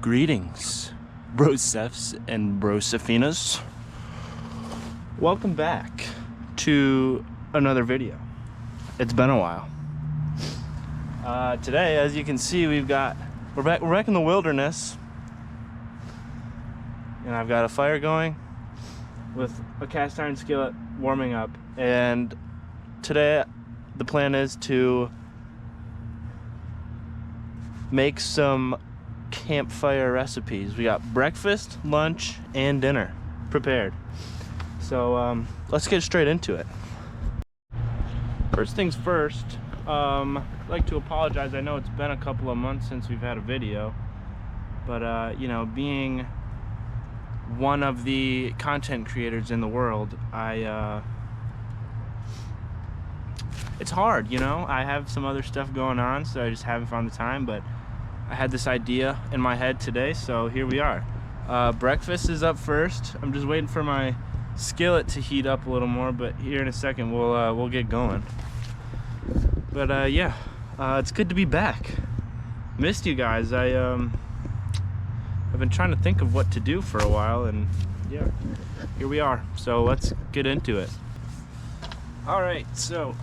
Greetings, Brosephs and Brosephinas. Welcome back to another video. It's been a while. Today, as you can see, we're back in the wilderness, and I've got a fire going with a cast iron skillet warming up. And today, the plan is to make some campfire recipes. We got breakfast, lunch, and dinner prepared. So let's get straight into it. First things first, I'd like to apologize. I know it's been a couple of months since we've had a video, but you know, being one of the content creators in the world, it's hard, you know. I have some other stuff going on, so I just haven't found the time, but I had this idea in my head today, so here we are. Breakfast is up first. I'm just waiting for my skillet to heat up a little more, but here in a second we'll get going. But yeah, it's good to be back. Missed you guys. I've been trying to think of what to do for a while, and yeah, here we are. So let's get into it. All right, so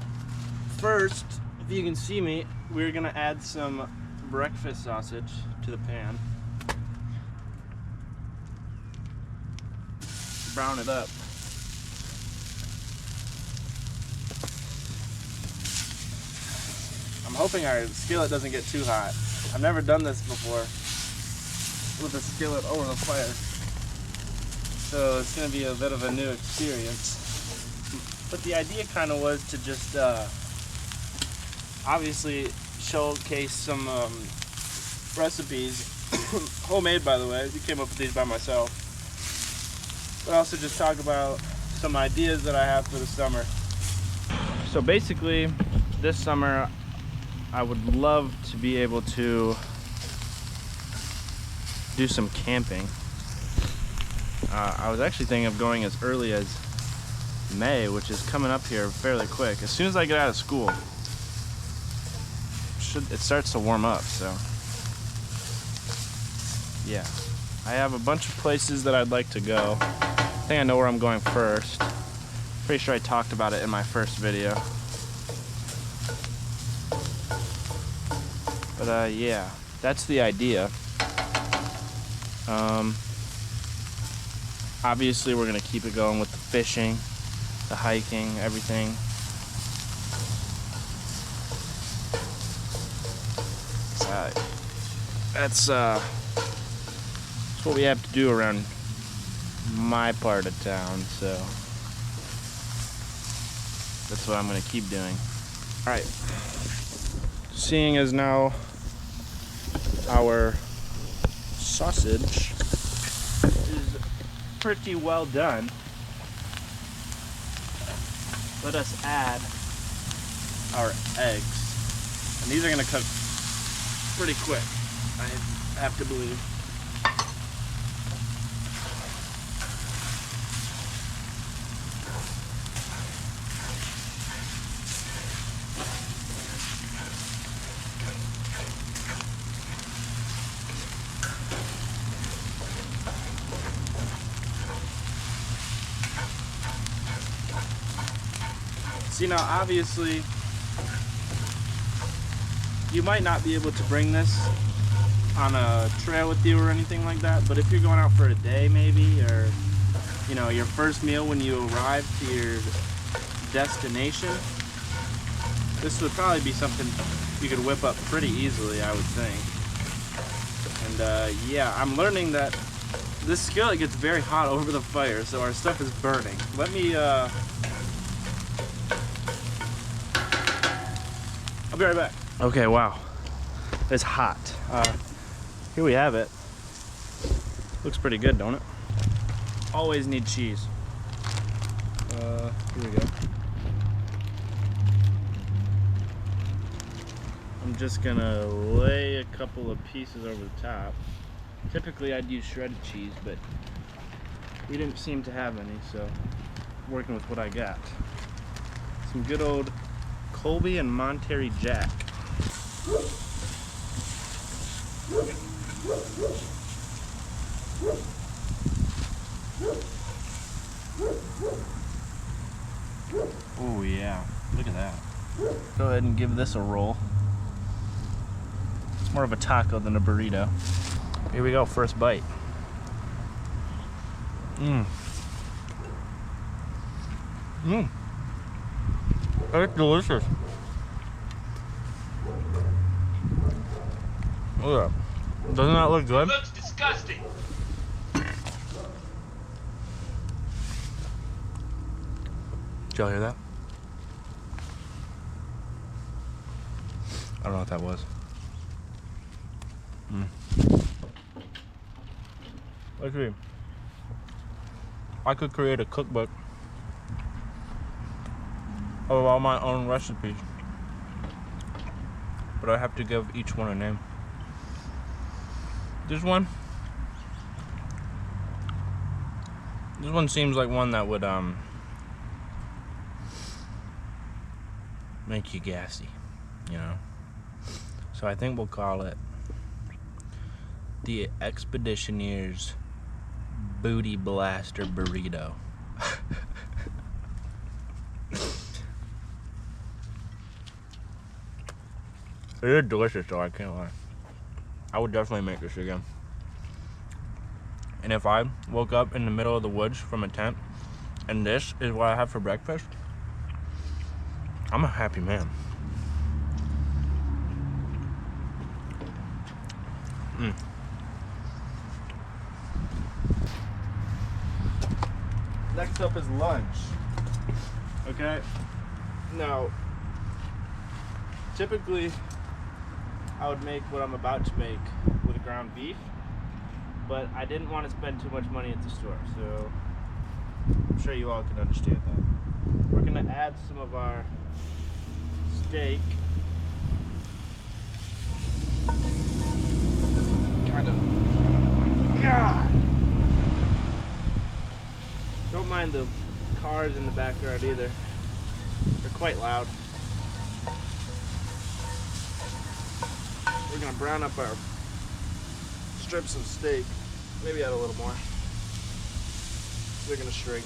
first, if you can see me, we're gonna add some breakfast sausage to the pan. Brown it up. I'm hoping our skillet doesn't get too hot. I've never done this before with a skillet over the fire, so it's going to be a bit of a new experience. But the idea kind of was to just obviously showcase some recipes, homemade by the way. I came up with these by myself, but also just talk about some ideas that I have for the summer. So basically, this summer I would love to be able to do some camping. I was actually thinking of going as early as May, which is coming up here fairly quick. As soon as I get out of school, it starts to warm up. So yeah, I have a bunch of places that I'd like to go. I think I know where I'm going first. Pretty sure I talked about it in my first video. But yeah, that's the idea. Obviously we're gonna keep it going with the fishing, the hiking, everything. That's what we have to do around my part of town, so that's what I'm gonna keep doing. All right, seeing as now our sausage is pretty well done, let us add our eggs, and these are gonna cook pretty quick, I have to believe. See, now obviously you might not be able to bring this on a trail with you or anything like that, but if you're going out for a day maybe, or you know, your first meal when you arrive to your destination, this would probably be something you could whip up pretty easily, I would think. And yeah, I'm learning that this skillet gets very hot over the fire, so our stuff is burning. Let me I'll be right back. Okay, wow, it's hot. Here we have it. Looks pretty good, don't it? Always need cheese. Here we go. I'm just gonna lay a couple of pieces over the top. Typically I'd use shredded cheese, but we didn't seem to have any, so I'm working with what I got. Some good old Colby and Monterey Jack. Oh yeah, look at that. Go ahead and give this a roll. It's more of a taco than a burrito. Here we go, first bite. That's delicious. Look at that. Doesn't that look good? It looks disgusting. Did y'all hear that? I don't know what that was. Let's see. I could create a cookbook of all my own recipes, but I have to give each one a name. This one seems like one that would make you gassy, you know. So I think we'll call it the Expeditioneer's Booty Blaster Burrito. It is delicious though, I can't lie. I would definitely make this again. And if I woke up in the middle of the woods from a tent and this is what I have for breakfast, I'm a happy man. Next up is lunch. Okay? Now, typically I would make what I'm about to make with ground beef, but I didn't want to spend too much money at the store, so I'm sure you all can understand that. We're gonna add some of our steak. Kind of. God! Don't mind the cars in the backyard either. They're quite loud. We're gonna brown up our strips of steak. Maybe add a little more. They're gonna shrink.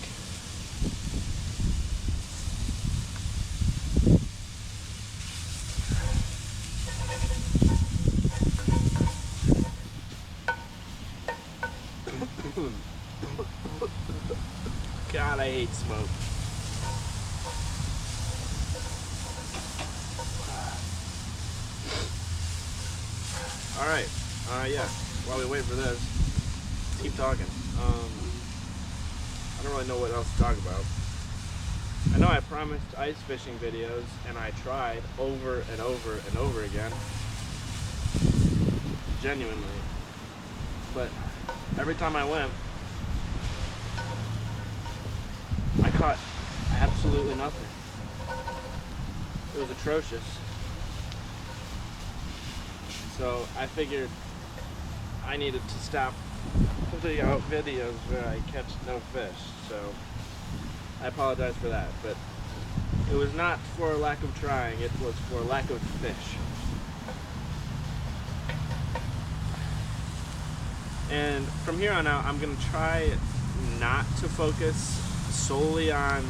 God, I hate smoke. All right, yeah, while we wait for this, let's keep talking. I don't really know what else to talk about. I know I promised ice fishing videos, and I tried over and over and over again, genuinely, but every time I went, I caught absolutely nothing. It was atrocious. So I figured I needed to stop putting out videos where I catch no fish. So I apologize for that, but it was not for lack of trying, it was for lack of fish. And from here on out, I'm gonna try not to focus solely on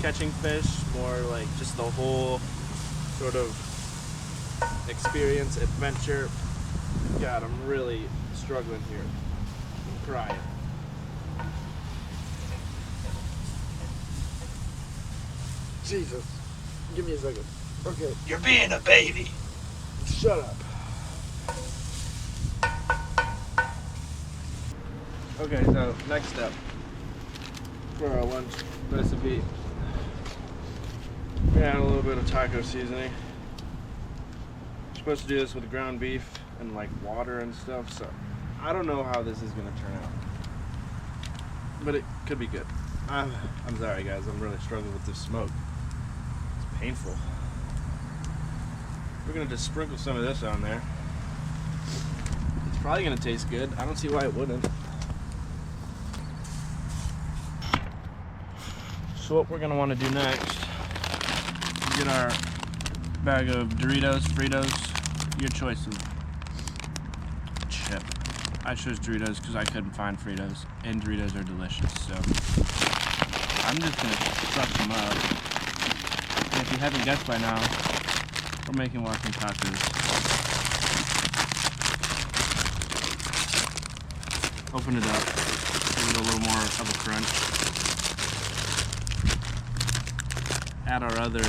catching fish, more like just the whole sort of experience, adventure. God, I'm really struggling here. I'm crying. Jesus. Give me a second. Okay. You're being a baby. Shut up. Okay, so next step for our lunch recipe. We're gonna add a little bit of taco seasoning. We're supposed to do this with ground beef and like water and stuff, so I don't know how this is gonna turn out, but it could be good. I'm sorry guys, I'm really struggling with this smoke. It's painful. We're gonna just sprinkle some of this on there. It's probably gonna taste good. I don't see why it wouldn't. So what we're gonna want to do next, get our bag of Doritos, Fritos, your choice of chip. I chose Doritos because I couldn't find Fritos, and Doritos are delicious. So I'm just gonna suck them up. haven't guessed by now, we're making walking tacos. Open it up, give it a little more of a crunch. Add our other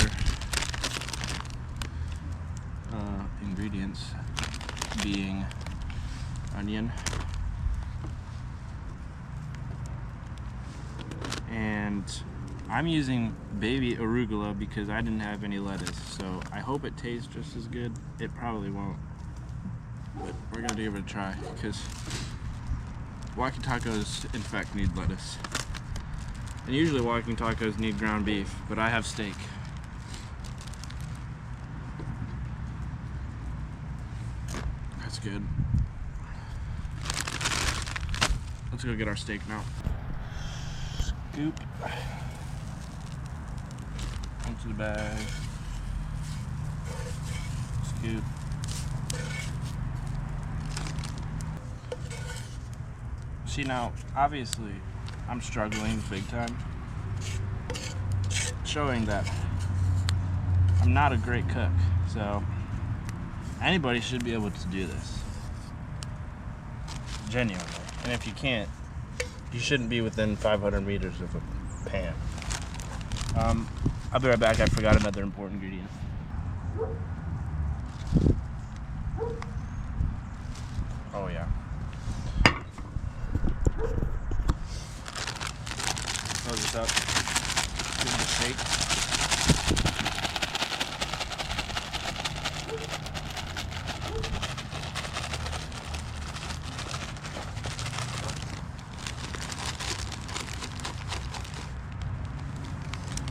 ingredients, being onion and I'm using baby arugula because I didn't have any lettuce, so I hope it tastes just as good. It probably won't, but we're gonna give it a try because walking tacos in fact need lettuce, and usually walking tacos need ground beef, but I have steak. That's good. Let's go get our steak now. Scoop into the bag. Scoop. See, now, obviously, I'm struggling big time, showing that I'm not a great cook, so anybody should be able to do this. Genuinely. And if you can't, you shouldn't be within 500 meters of a pan. I'll be right back. I forgot another important ingredient. Oh yeah. Close this up. Give it a shake.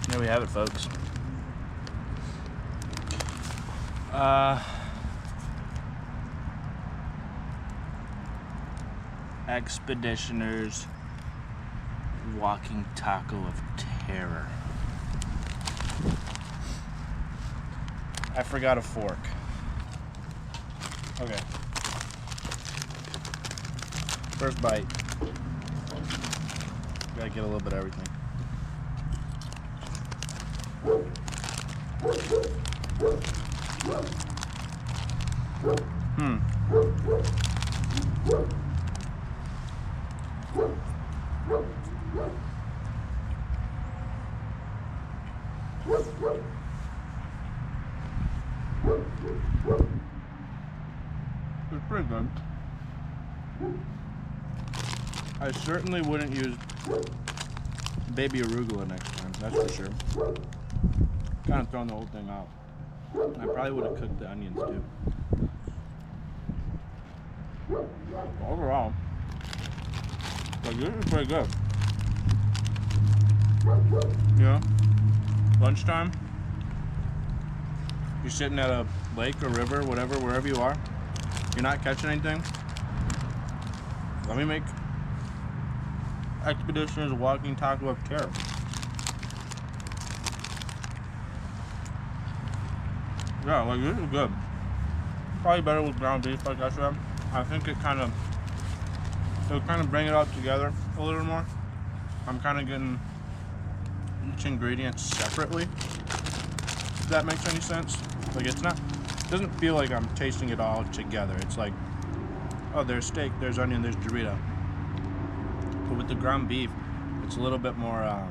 There we have it, folks. Expeditioner's walking taco of terror. I forgot a fork. Okay. First bite. Gotta get a little bit of everything. It's pretty good. I certainly wouldn't use baby arugula next time, that's for sure. Kind of throwing the whole thing out. I probably would have cooked the onions too. But overall, like, this is pretty good. You know, lunchtime, you're sitting at a lake or river, whatever, wherever you are, you're not catching anything. Let me make Expeditioner's walking taco of terror. Yeah, like, this is good. Probably better with ground beef, like I said. I think it'll kind of bring it all together a little more. I'm kind of getting each ingredient separately, if that makes any sense. Like, it doesn't feel like I'm tasting it all together. It's like, oh, there's steak, there's onion, there's Dorito. But with the ground beef, it's a little bit more, I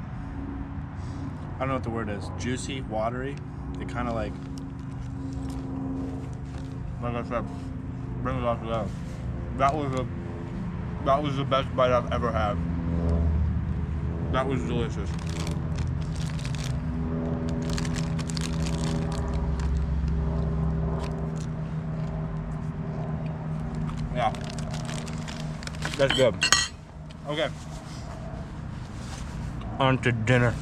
don't know what the word is, juicy, watery. It kind of like I said, bring it all together. That was the best bite I've ever had. That was delicious. Yeah, that's good. Okay, on to dinner.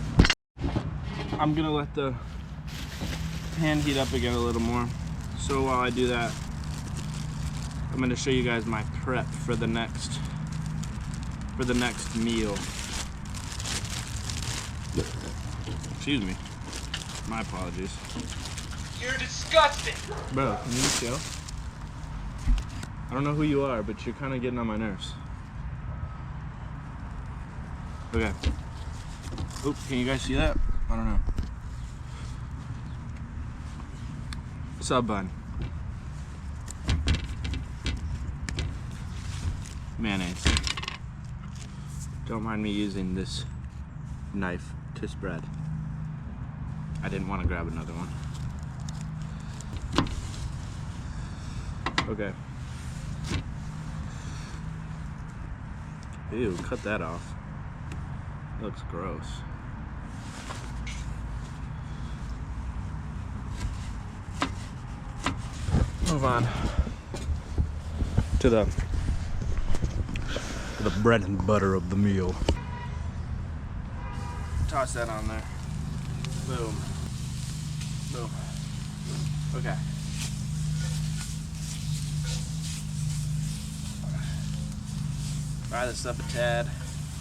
I'm gonna let the pan heat up again a little more. So while I do that, I'm gonna show you guys my prep for the next meal. Excuse me. My apologies. You're disgusting! Bro, can you chill? I don't know who you are, but you're kind of getting on my nerves. Okay. Oop, can you guys see that? I don't know. Sub bun. Mayonnaise. Don't mind me using this knife to spread. I didn't want to grab another one. Okay. Ew, cut that off. It looks gross. Move on to the bread and butter of the meal. Toss that on there. Boom. Boom. Okay. Fry this up a tad.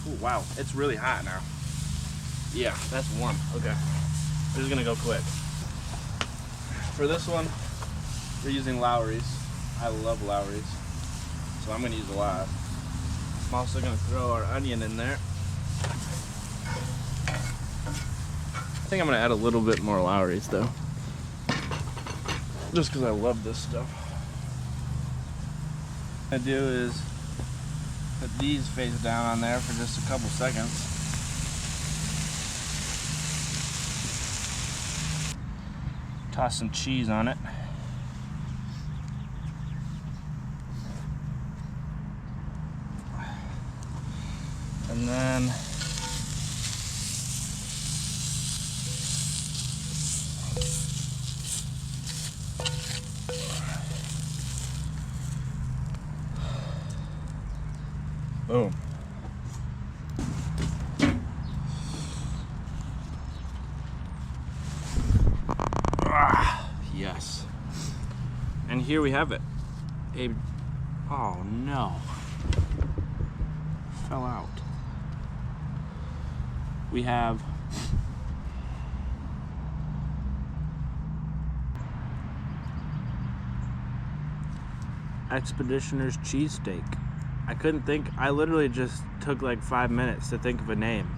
Ooh, wow, it's really hot now. Yeah, that's warm. Okay. This is gonna go quick. For this one, we're using Lowry's. I love Lowry's, so I'm gonna use a lot. I'm also gonna throw our onion in there. I think I'm gonna add a little bit more Lowry's though, just because I love this stuff. What I do is put these face down on there for just a couple seconds. Toss some cheese on it. And then boom. Yes. And here we have it. Oh no. Fell out. We have Expeditioner's cheesesteak. I couldn't think, I literally just took like 5 minutes to think of a name.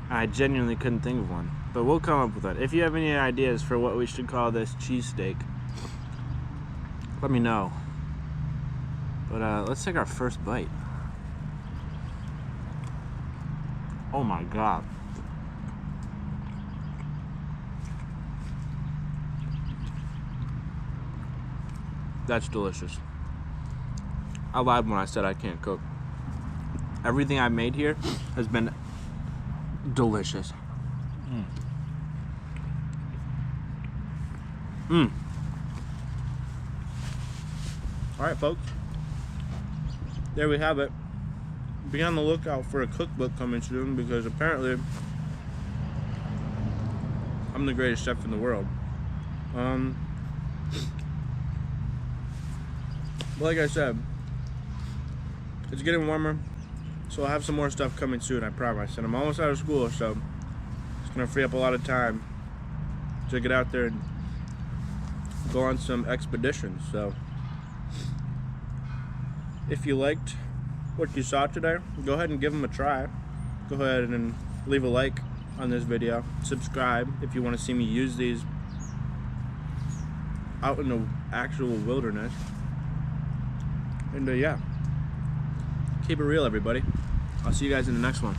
I genuinely couldn't think of one, but we'll come up with one. If you have any ideas for what we should call this cheesesteak, let me know. But let's take our first bite. Oh my God. That's delicious. I lied when I said I can't cook. Everything I made here has been delicious. All right, folks. There we have it. Be on the lookout for a cookbook coming soon, because apparently I'm the greatest chef in the world. Like I said, it's getting warmer, so I'll have some more stuff coming soon, I promise. And I'm almost out of school, so it's gonna free up a lot of time to get out there and go on some expeditions. So if you liked what you saw today, go ahead and give them a try. Go ahead and leave a like on this video. Subscribe if you want to see me use these out in the actual wilderness. And yeah, keep it real, everybody. I'll see you guys in the next one.